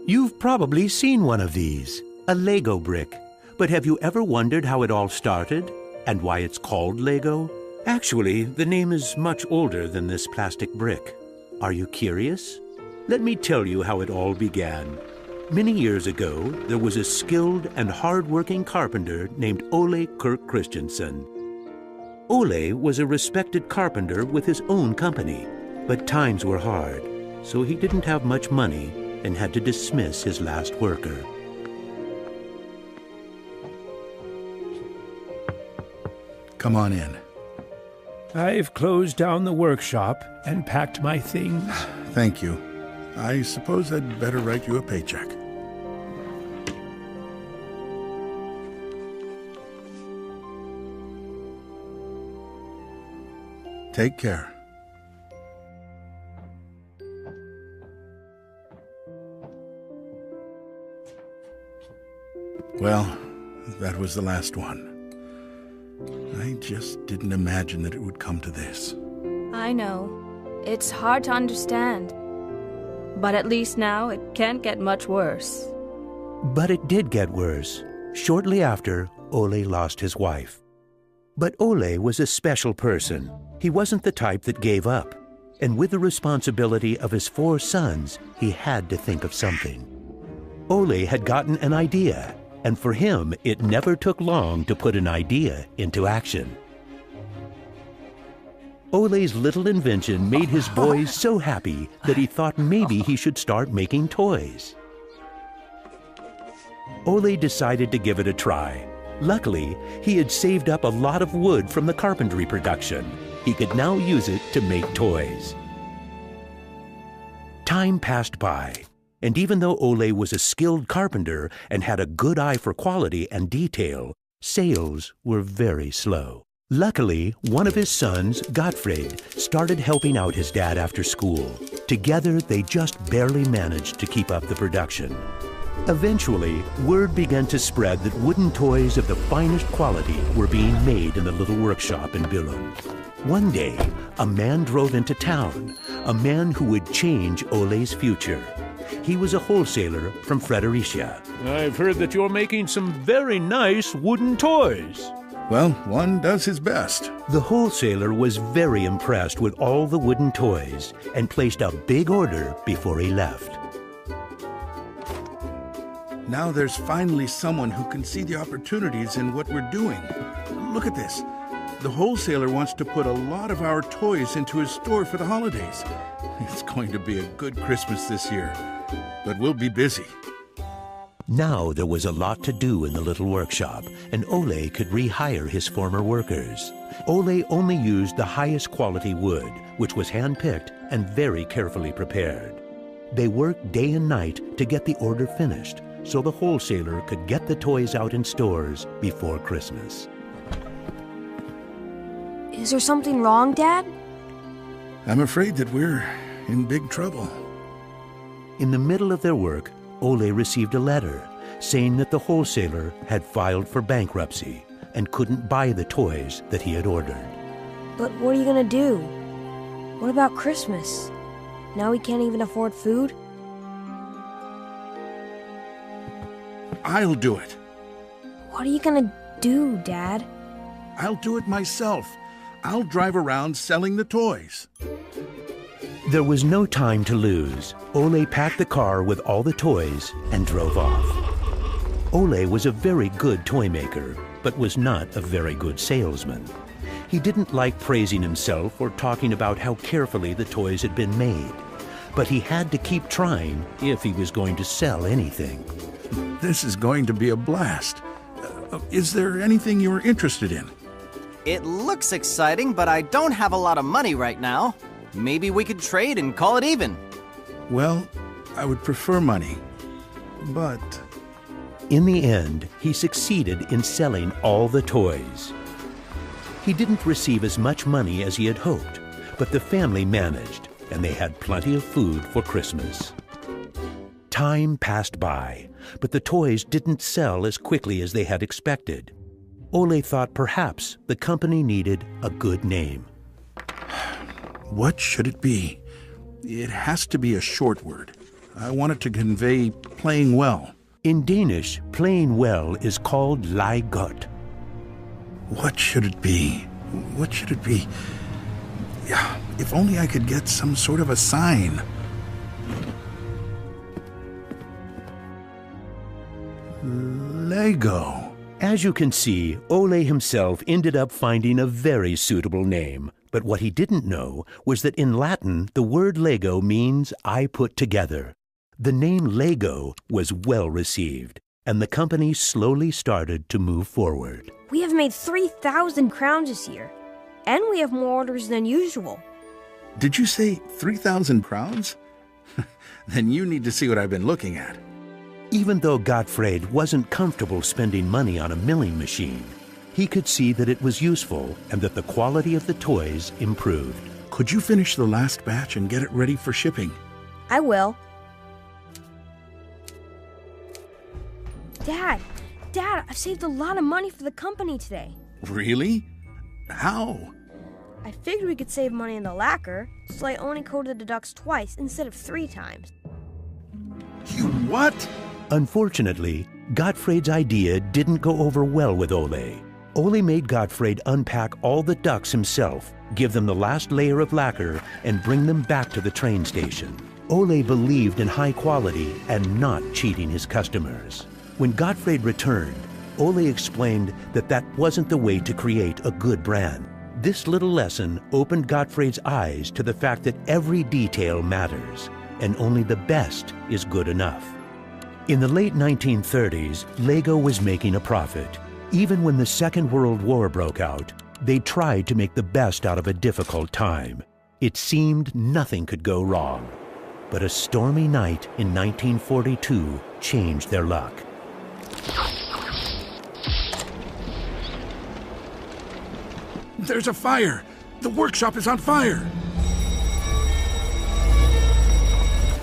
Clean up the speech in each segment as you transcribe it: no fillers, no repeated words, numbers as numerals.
You've probably seen one of these, a Lego brick. But have you ever wondered how it all started and why it's called Lego? Actually, the name is much older than this plastic brick. Are you curious? Let me tell you how it all began. Many years ago, there was a skilled and hard-working carpenter named Ole Kirk Christensen. Ole was a respected carpenter with his own company, but times were hard, so he didn't have much money and had to dismiss his last worker. Come on in. I've closed down the workshop and packed my things. Thank you. I suppose I'd better write you a paycheck. Take care. Well, that was the last one. I just didn't imagine that it would come to this. I know. It's hard to understand. But at least now it can't get much worse. But it did get worse. Shortly after, Ole lost his wife. But Ole was a special person. He wasn't the type that gave up. And with the responsibility of his 4 sons, he had to think of something. Ole had gotten an idea, and for him, it never took long to put an idea into action. Ole's little invention made his boys so happy that he thought maybe he should start making toys. Ole decided to give it a try. Luckily, he had saved up a lot of wood from the carpentry production. He could now use it to make toys. Time passed by, and even though Ole was a skilled carpenter and had a good eye for quality and detail, sales were very slow. Luckily, one of his sons, Gottfried, started helping out his dad after school. Together, they just barely managed to keep up the production. Eventually, word began to spread that wooden toys of the finest quality were being made in the little workshop in Billund. One day, a man drove into town, a man who would change Ole's future. He was a wholesaler from Fredericia. I've heard that you're making some very nice wooden toys. Well, one does his best. The wholesaler was very impressed with all the wooden toys and placed a big order before he left. Now there's finally someone who can see the opportunities in what we're doing. Look at this. The wholesaler wants to put a lot of our toys into his store for the holidays. It's going to be a good Christmas this year, but we'll be busy. Now there was a lot to do in the little workshop, and Ole could rehire his former workers. Ole only used the highest quality wood, which was hand-picked and very carefully prepared. They worked day and night to get the order finished, so the wholesaler could get the toys out in stores before Christmas. Is there something wrong, Dad? I'm afraid that we're in big trouble. In the middle of their work, Ole received a letter saying that the wholesaler had filed for bankruptcy and couldn't buy the toys that he had ordered. But what are you gonna do? What about Christmas? Now we can't even afford food? I'll do it. What are you gonna do, Dad? I'll do it myself. I'll drive around selling the toys. There was no time to lose. Ole packed the car with all the toys and drove off. Ole was a very good toy maker, but was not a very good salesman. He didn't like praising himself or talking about how carefully the toys had been made. But he had to keep trying if he was going to sell anything. This is going to be a blast. Is there anything you're interested in? It looks exciting, but I don't have a lot of money right now. Maybe we could trade and call it even. Well, I would prefer money, but... In the end, he succeeded in selling all the toys. He didn't receive as much money as he had hoped, but the family managed, and they had plenty of food for Christmas. Time passed by, but the toys didn't sell as quickly as they had expected. Ole thought perhaps the company needed a good name. What should it be? It has to be a short word. I want it to convey playing well. In Danish, playing well is called leg godt. What should it be? What should it be? Yeah, if only I could get some sort of a sign. Lego. As you can see, Ole himself ended up finding a very suitable name. But what he didn't know was that in Latin, the word Lego means I put together. The name Lego was well received, and the company slowly started to move forward. We have made 3,000 crowns this year, and we have more orders than usual. Did you say 3,000 crowns? Then you need to see what I've been looking at. Even though Gottfried wasn't comfortable spending money on a milling machine, he could see that it was useful and that the quality of the toys improved. Could you finish the last batch and get it ready for shipping? I will. Dad, I've saved a lot of money for the company today. Really? How? I figured we could save money in the lacquer, so I only coated the ducks twice instead of 3 times. You what? Unfortunately, Gottfried's idea didn't go over well with Ole. Ole made Gottfried unpack all the ducks himself, give them the last layer of lacquer, and bring them back to the train station. Ole believed in high quality and not cheating his customers. When Gottfried returned, Ole explained that that wasn't the way to create a good brand. This little lesson opened Gottfried's eyes to the fact that every detail matters, and only the best is good enough. In the late 1930s, Lego was making a profit. Even when the Second World War broke out, they tried to make the best out of a difficult time. It seemed nothing could go wrong. But a stormy night in 1942 changed their luck. There's a fire! The workshop is on fire!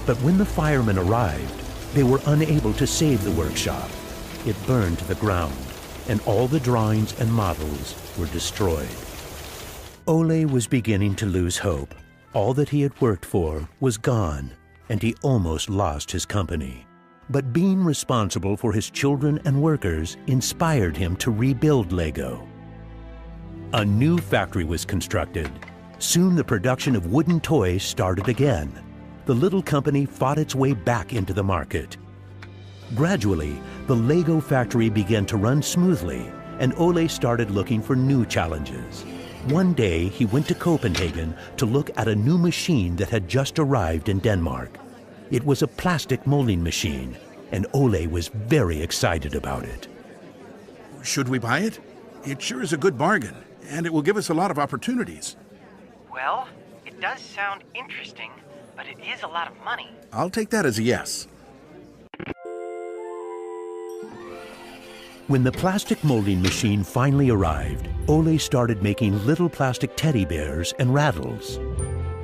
But when the firemen arrived, they were unable to save the workshop. It burned to the ground, and all the drawings and models were destroyed. Ole was beginning to lose hope. All that he had worked for was gone, and he almost lost his company. But being responsible for his children and workers inspired him to rebuild Lego. A new factory was constructed. Soon the production of wooden toys started again. The little company fought its way back into the market. Gradually, the Lego factory began to run smoothly, and Ole started looking for new challenges. One day, he went to Copenhagen to look at a new machine that had just arrived in Denmark. It was a plastic molding machine, and Ole was very excited about it. Should we buy it? It sure is a good bargain, and it will give us a lot of opportunities. Well, it does sound interesting, but it is a lot of money. I'll take that as a yes. When the plastic molding machine finally arrived, Ole started making little plastic teddy bears and rattles.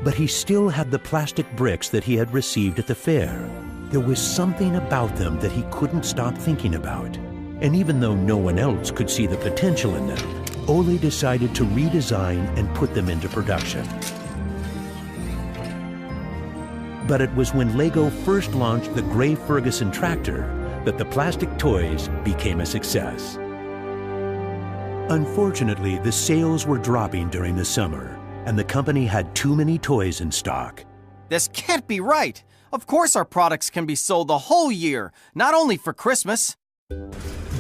But he still had the plastic bricks that he had received at the fair. There was something about them that he couldn't stop thinking about. And even though no one else could see the potential in them, Ole decided to redesign and put them into production. But it was when Lego first launched the Gray Ferguson tractor that the plastic toys became a success. Unfortunately, the sales were dropping during the summer, and the company had too many toys in stock. This can't be right. Of course our products can be sold the whole year, not only for Christmas.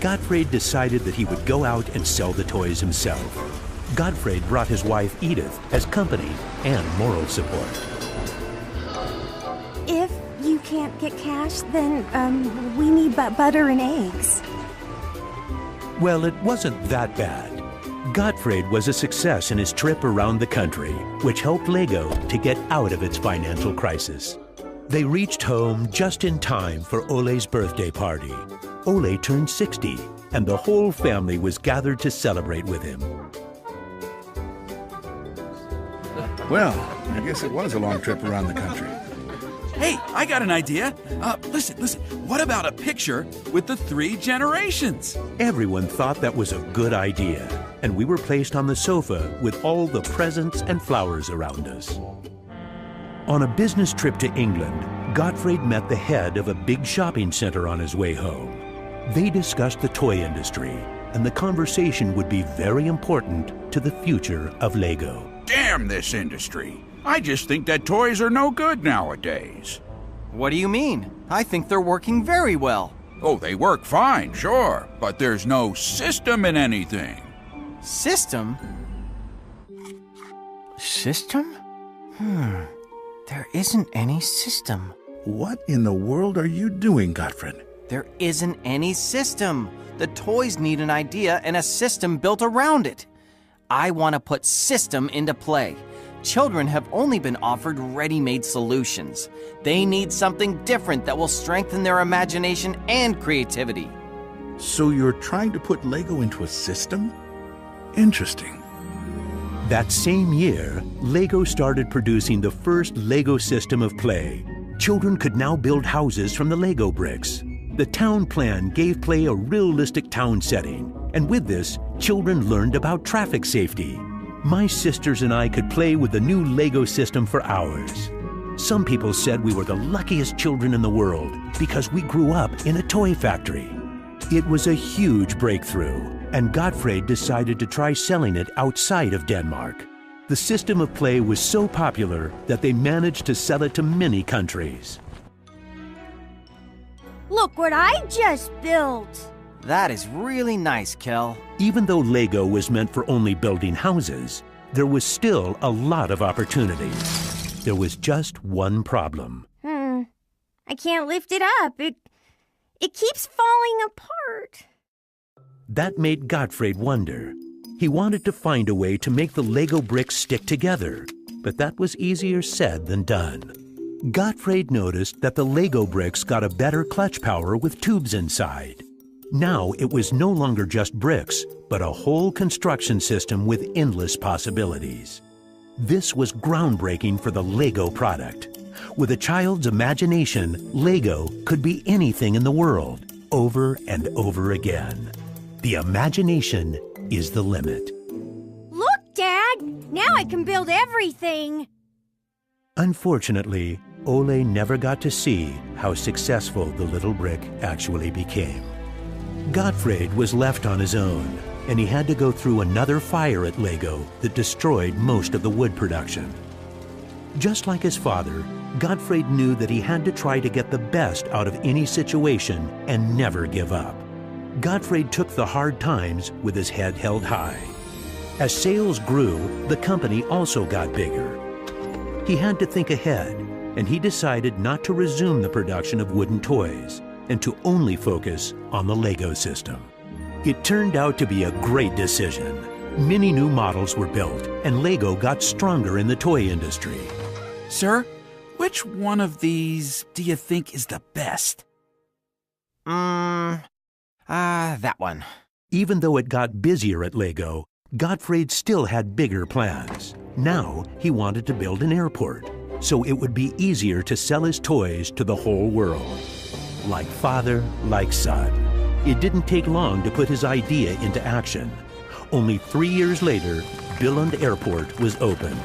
Gottfried decided that he would go out and sell the toys himself. Gottfried brought his wife Edith as company and moral support. If you can't get cash, then we need butter and eggs. Well, it wasn't that bad. Gottfried was a success in his trip around the country, which helped Lego to get out of its financial crisis. They reached home just in time for Ole's birthday party. Ole turned 60, and the whole family was gathered to celebrate with him. Well, I guess it was a long trip around the country. Hey, I got an idea. Listen. What about a picture with the 3 generations? Everyone thought that was a good idea, and we were placed on the sofa with all the presents and flowers around us. On a business trip to England, Gottfried met the head of a big shopping center on his way home. They discussed the toy industry, and the conversation would be very important to the future of Lego. Damn this industry. I just think that toys are no good nowadays. What do you mean? I think they're working very well. Oh, they work fine, sure, but there's no system in anything. System? System? There isn't any system. What in the world are you doing, Gottfried? There isn't any system. The toys need an idea and a system built around it. I want to put system into play. Children have only been offered ready-made solutions. They need something different that will strengthen their imagination and creativity. So you're trying to put Lego into a system? Interesting. That same year, Lego started producing the first Lego system of play. Children could now build houses from the Lego bricks. The town plan gave play a realistic town setting, and with this, children learned about traffic safety. My sisters and I could play with the new Lego system for hours. Some people said we were the luckiest children in the world because we grew up in a toy factory. It was a huge breakthrough, and Gottfried decided to try selling it outside of Denmark. The system of play was so popular that they managed to sell it to many countries. Look what I just built! That is really nice, Kel. Even though Lego was meant for only building houses, there was still a lot of opportunities. There was just one problem. I can't lift it up. It keeps falling apart. That made Gottfried wonder. He wanted to find a way to make the Lego bricks stick together, but that was easier said than done. Gottfried noticed that the Lego bricks got a better clutch power with tubes inside. Now it was no longer just bricks, but a whole construction system with endless possibilities. This was groundbreaking for the Lego product. With a child's imagination, Lego could be anything in the world, over and over again. The imagination is the limit. Look, Dad! Now I can build everything! Unfortunately, Ole never got to see how successful the little brick actually became. Gottfried was left on his own, and he had to go through another fire at Lego that destroyed most of the wood production. Just like his father, Gottfried knew that he had to try to get the best out of any situation and never give up. Gottfried took the hard times with his head held high. As sales grew, the company also got bigger. He had to think ahead, and he decided not to resume the production of wooden toys and to only focus on the Lego system. It turned out to be a great decision. Many new models were built, and Lego got stronger in the toy industry. Sir, which one of these do you think is the best? That one. Even though it got busier at Lego, Gottfried still had bigger plans. Now he wanted to build an airport, so it would be easier to sell his toys to the whole world. Like father, like son. It didn't take long to put his idea into action. Only 3 years later, Billund Airport was opened.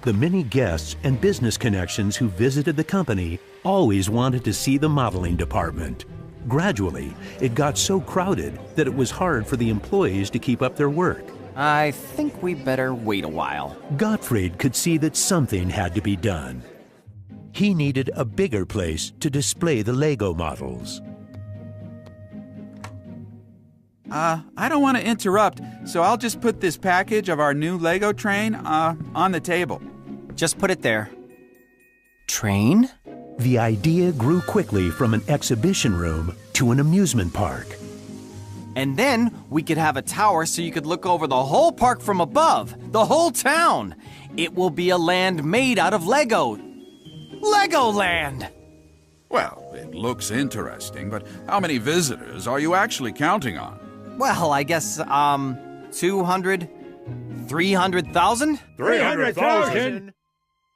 The many guests and business connections who visited the company always wanted to see the modeling department. Gradually, it got so crowded that it was hard for the employees to keep up their work. I think we better wait a while. Gottfried could see that something had to be done. He needed a bigger place to display the Lego models. I don't want to interrupt, so I'll just put this package of our new Lego train, on the table. Just put it there. Train? The idea grew quickly from an exhibition room to an amusement park. And then we could have a tower so you could look over the whole park from above, the whole town. It will be a land made out of Lego. Legoland! Well, it looks interesting, but how many visitors are you actually counting on? Well, I guess, 200, 300,000? 300,000!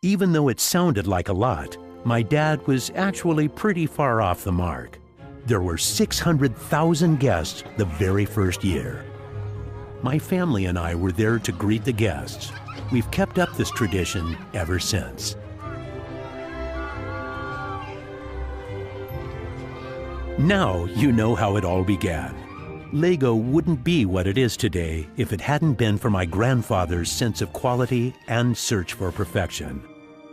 Even though it sounded like a lot, my dad was actually pretty far off the mark. There were 600,000 guests the very first year. My family and I were there to greet the guests. We've kept up this tradition ever since. Now you know how it all began. Lego wouldn't be what it is today if it hadn't been for my grandfather's sense of quality and search for perfection.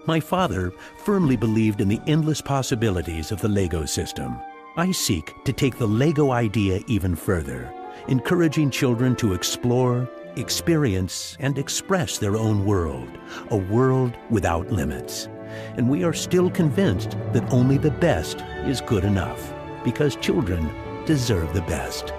My father firmly believed in the endless possibilities of the Lego system. I seek to take the Lego idea even further, encouraging children to explore, experience, and express their own world, a world without limits. And we are still convinced that only the best is good enough, because children deserve the best.